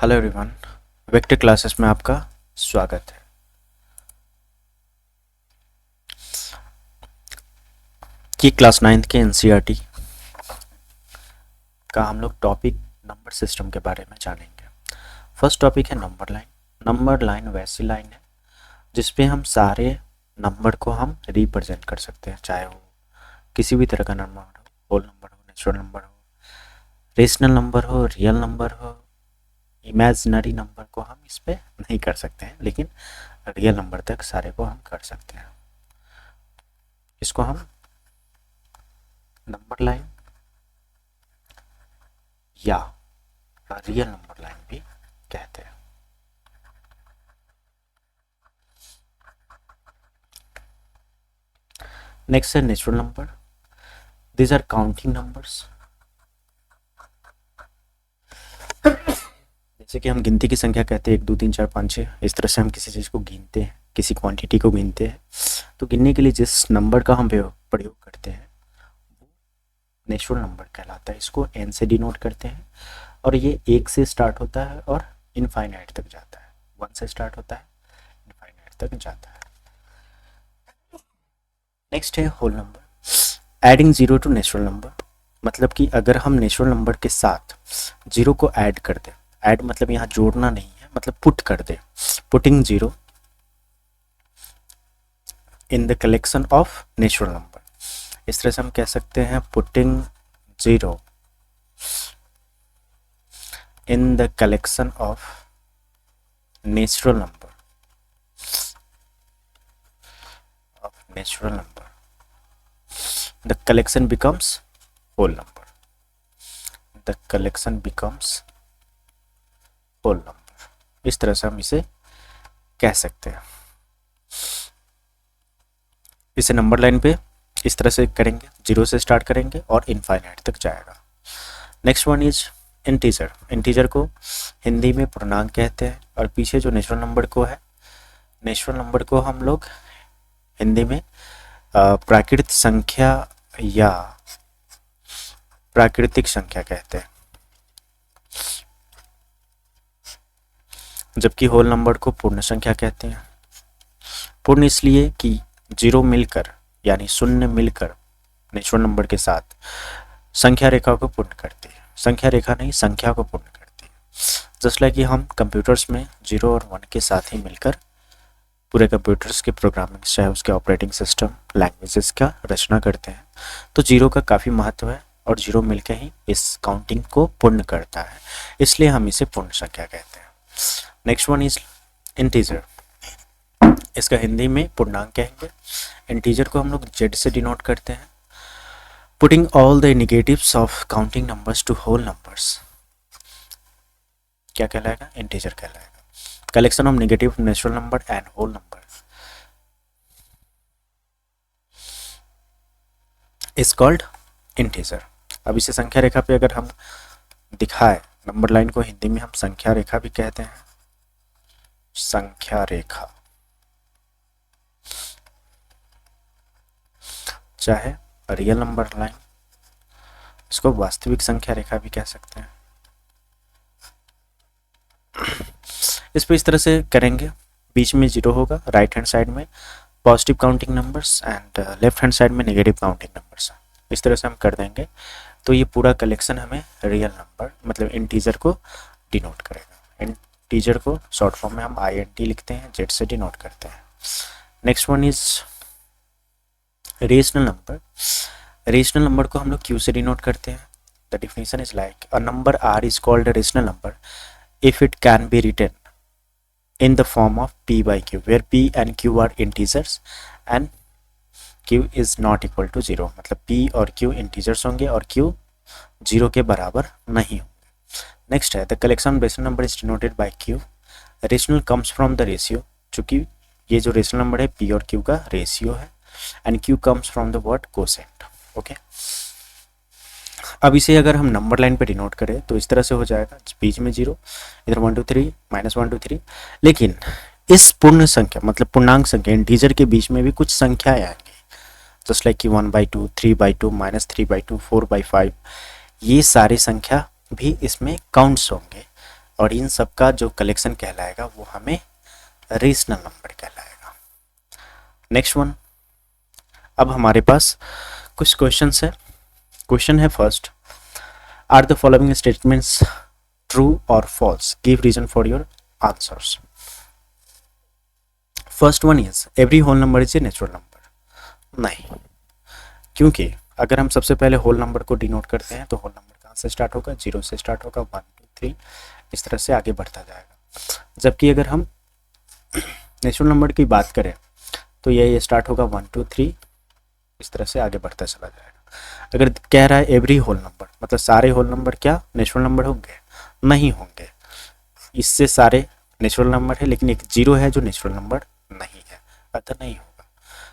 Hello everyone, vector classes में आपका स्वागत है। ये क्लास 9th के एनसीईआरटी का हम लोग टॉपिक नंबर सिस्टम के बारे में जानेंगे। फर्स्ट टॉपिक है नंबर लाइन। नंबर लाइन वैसी लाइन है जिसपे हम सारे नंबर को हम रिप्रेजेंट कर सकते हैं, चाहे वो किसी भी तरह का नंबर हो, होल नंबर हो, नेचुरल नंबर हो, रेशनल नंबर हो, रियल नंबर हो, इमेजिनरी नंबर को हम इस पे नहीं कर सकते हैं, लेकिन रियल नंबर तक सारे को हम कर सकते हैं। इसको हम नंबर लाइन या रियल नंबर लाइन भी कहते हैं। नेक्स्ट है natural number. These are counting numbers. जैसे कि हम गिनती की संख्या कहते हैं 1 2 3 4 5 6, इस तरह से हम किसी चीज़ को गिनते हैं, किसी क्वांटिटी को गिनते हैं। तो गिनने के लिए जिस नंबर का हम प्रयोग करते हैं वो नेचुरल नंबर कहलाता है। इसको n से डिनोट करते हैं और ये 1 से स्टार्ट होता है और इनफाइनाइट तक जाता है। 1 से स्टार्ट होता है, इनफाइनाइट तक जाता है। नेक्स्ट है whole number. Adding zero to natural number, मतलब कि अगर हम नेचुरल नंबर के साथ जीरो को ऐड कर दें, ऐड मतलब यहाँ जोड़ना नहीं है, मतलब पुट कर दे, putting zero in the collection of natural number. इस तरह से हम कह सकते हैं putting zero in the collection of natural number the collection becomes whole number. The collection becomes whole number. इस तरह से हम इसे कह सकते हैं। इसे नंबर लाइन पे इस तरह से करेंगे, जीरो से स्टार्ट करेंगे और इनफाइनाइट तक जाएगा। Next one is integer. Integer को हिंदी में पूर्णांक कहते हैं और पीछे जो नेचुरल नंबर को है, नेचुरल नंबर को हम लोग हिंदी में प्राकृतिक संख्या या प्राकृतिक संख्या कहते हैं, जबकि होल नंबर को पूर्ण संख्या कहते हैं। पूर्ण इसलिए कि जीरो मिलकर यानी शून्य मिलकर नेचुरल नंबर के साथ संख्या रेखा को पूर्ण करती है, संख्या रेखा नहीं संख्या को पूर्ण करती है। जस्ट लाइक कि हम कंप्यूटर्स में 0 और 1 के साथ ही मिलकर पूरे कंप्यूटर्स के प्रोग्रामिंग चाहे उसके ऑपरेटिंग सिस्टम लैंग्वेजेस का रचना करते हैं, तो जीरो का काफ़ी महत्व है और जीरो मिलकर ही इस काउंटिंग को पूर्ण करता है, इसलिए हम इसे पूर्ण संख्या कहते हैं। Next one is integer. इसका हिंदी में पूर्णांक कहेंगे। इंटीजर को हम लोग जेड से डिनोट करते हैं। Putting all the negatives of counting numbers to whole numbers क्या कहलाएगा? इंटीजर कहलाएगा। Collection of negative natural number and whole number is called integer. अब इसे संख्या रेखा पे अगर हम दिखाए, नंबर लाइन को हिंदी में हम संख्या रेखा भी कहते हैं। संख्या रेखा, चाहे रियल नंबर लाइन, इसको वास्तविक संख्या रेखा भी कह सकते हैं। इस पे इस तरह से करेंगे, बीच में जीरो होगा, राइट हैंड साइड में positive counting numbers and left hand side में नेगेटिव काउंटिंग नंबर्स। इस तरह से हम कर देंगे तो ये पूरा कलेक्शन हमें रियल नंबर मतलब इंटीजर को डिनोट करेगा। इंटीजर को शॉर्ट फॉर्म में हम INT लिखते हैं, जेड से डिनोट करते हैं। Next one is rational number. Rational number को हम लोग Q से डिनोट करते हैं। The definition is like a number R is called a rational number if it can be written in the form of P by Q, where P and Q are integers and Q is not equal to 0, मतलब P और Q integers होंगे और Q 0 के बराबर नहीं होंगे। Next है the collection rational number is denoted by Q। Rational comes from the ratio, चूंकि ये जो रेशनल नंबर है P और Q का रेशियो है, and Q comes from the word quotient. Okay, अब इसे अगर हम नंबर लाइन पे डिनोट करें तो इस तरह से हो जाएगा, बीच में जीरो, इधर 1 2 3 -1 2 3। लेकिन इस पूर्ण संख्या मतलब पूर्णांक संख्या इंटीजर के बीच में भी कुछ संख्याएं आएंगी, जस्ट लाइक कि 1/2, 3/2, -3/2, 4/5। ये सारी संख्या भी इसमें काउंट्स होंगे और इन सब का जो कलेक्शन कहलाएगा वो हमें रेशनल नंबर कहलाएगा। नेक्स्ट वन, अब हमारे पास कुछ क्वेश्चंस है। क्वेश्चन है first, are the following statements true और false, give reason for your answers. First one is every whole number is a natural number. नहीं, क्योंकि अगर हम सबसे पहले होल नंबर को डिनोट करते हैं तो होल नंबर कहाँ से स्टार्ट होगा, 0 से स्टार्ट होगा, 1 2 3 इस तरह से आगे बढ़ता जाएगा। जबकि अगर हम नेचुरल नंबर की बात करें तो ये स्टार्ट होगा 1 2 3 इस तरह से आगे बढ़ता चला जाएगा। अगर कह रहा है एवरी होल नंबर, मतलब सारे होल नंबर क्या नेचुरल नंबर होंगे? नहीं होंगे। इससे सारे नेचुरल नंबर है, लेकिन एक 0 है जो नेचुरल नंबर नहीं है, अतः नहीं होगा।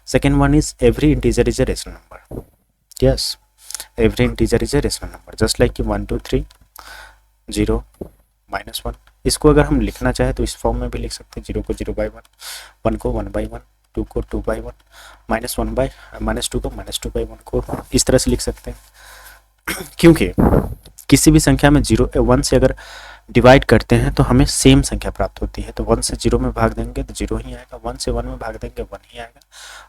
Second one is every integer is a rational number. Yes, every integer is a rational number, just like कि 1 2 3 0 -1। इसको अगर हम लिखना चाहे तो इस फॉर्म में भी लिख सकते हैं, 0 को 0/1, 1 को 1/1, 2 को 2/1, -2 को -2/1 को इस तरह से लिख सकते हैं। क्योंकि किसी भी संख्या में 1 से अगर डिवाइड करते हैं तो हमें सेम संख्या प्राप्त होती है। तो 1 से 0 में भाग देंगे तो 0 ही आएगा, 1 से 1 में भाग देंगे 1 ही आएगा,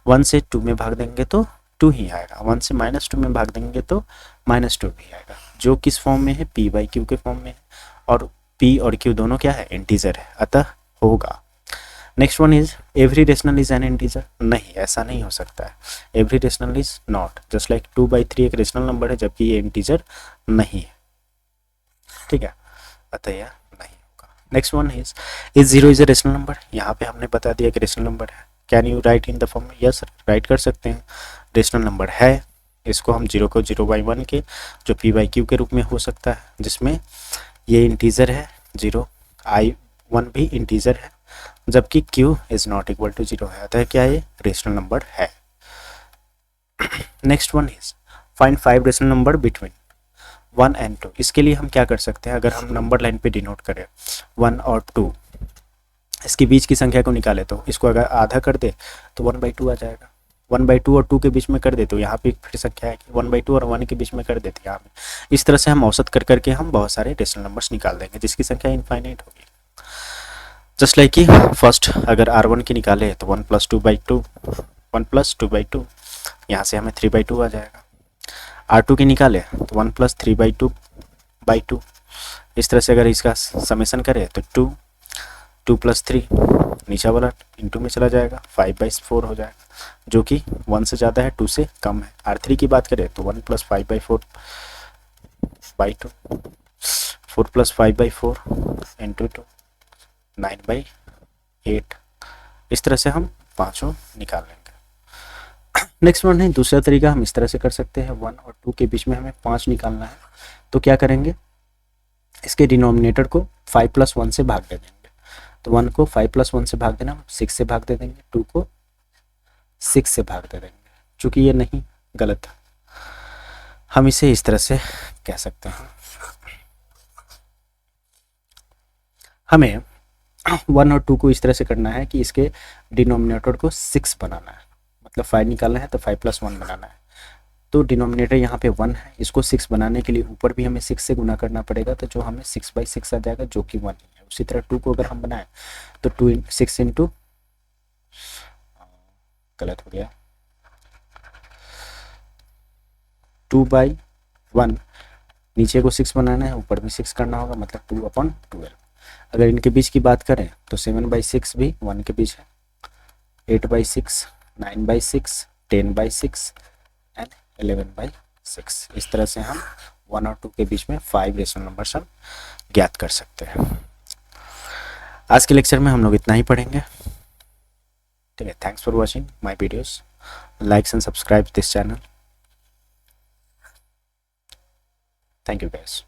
1 से 2 में भाग देंगे तो 2 ही आएगा, 1 से -2 में भाग देंगे तो -2 भी आएगा, जो किस फॉर्म में है, p/q के फॉर्म में है, और p और q दोनों क्या है, इंटीजर है, अतः होगा। Next one is every rational is an integer. नहीं, ऐसा नहीं हो सकता है। Every rational is not, just like 2/3 एक रेशनल नंबर है जबकि ये इंटीजर नहीं है, ठीक है, अतः यह नहीं होगा। Next one is 0 is a rational number. यहाँ पे हमने बता दिया कि रेशनल नंबर है। Can you right in the form? Yes, right कर सकते हैं, रेशनल नंबर है। इसको हम 0 को 0/1 के जो p/q के रूप में हो सकता है, जिसमें ये इंटीजर है 0, i1 भी इंटीजर है, जबकि q is not equal to 0 है, अतः क्या ये रेशनल नंबर है। Next one is find 5 rational number between 1 and 2। इसके लिए हम क्या कर सकते हैं, अगर हम नंबर लाइन पे डिनोट करें 1 और 2, इसके बीच की संख्या को निकाले तो इसको अगर आधा कर दे तो 1/2 आ जाएगा। 1/2 और 2 के बीच में कर दे तो यहाँ पे फिर संख्या है कि 1/2 और 1 के बीच में कर देते यहाँ पे। इस तरह से हम औसत कर करके हम बहुत सारे रेशनल नंबर्स निकाल देंगे जिसकी संख्या इनफाइनाइट होगी। जस्ट लाइक कि फर्स्ट अगर R1 की निकाले तो 1 + 2/2, 1 + 2/2, यहाँ से हमें 3/2 आ जाएगा। R2 की निकाले तो 1 + 3/2/2, इस तरह से अगर इसका समेशन करें तो 2 2 + 3 नीचा वाला इंटू में चला जाएगा, 5/4 हो जाएगा, जो कि 1 से ज़्यादा है, 2 से कम है। R3 की बात करें तो 1 + 5/4/2, 4 + 5/4 × 2 9/8, इस तरह से हम पाँचों निकाल लेंगे। नेक्स्ट वन है दूसरा तरीका, हम इस तरह से कर सकते हैं, 1 और 2 के बीच में हमें 5 निकालना है, तो क्या करेंगे, इसके डिनोमिनेटर को 5 + 1 से भाग दे देंगे। तो 1 को 5 + 1 से भाग देना, 6 से भाग दे देंगे, 2 को 6 से भाग दे देंगे, चूंकि ये नहीं, गलत, हम इसे इस तरह से कह सकते हैं। हमें 1 और 2 को इस तरह से करना है कि इसके डिनोमिनेटर को 6 बनाना है, मतलब 5 निकालना है तो 5 + 1 बनाना है। तो डिनोमिनेटर यहाँ पे 1 है, इसको 6 बनाने के लिए ऊपर भी हमें 6 से गुना करना पड़ेगा, तो जो हमें 6/6 आ जाएगा, जो कि 1 ही है। उसी तरह 2 को अगर हम बनाएं तो 6 × गलत हो गया, 2/1, नीचे को 6 बनाना है, ऊपर भी 6 करना होगा, मतलब 2/12। अगर इनके बीच की बात करें तो 7/6 भी 1 के बीच है, 8/6, 9/6, 10/6 एंड 11/6। इस तरह से हम 1 और 2 के बीच में 5 रेशनल नंबर्स हम ज्ञात कर सकते हैं। आज के लेक्चर में हम लोग इतना ही पढ़ेंगे, ठीक है। Thanks for watching my videos, likes and subscribe this channel. Thank you guys.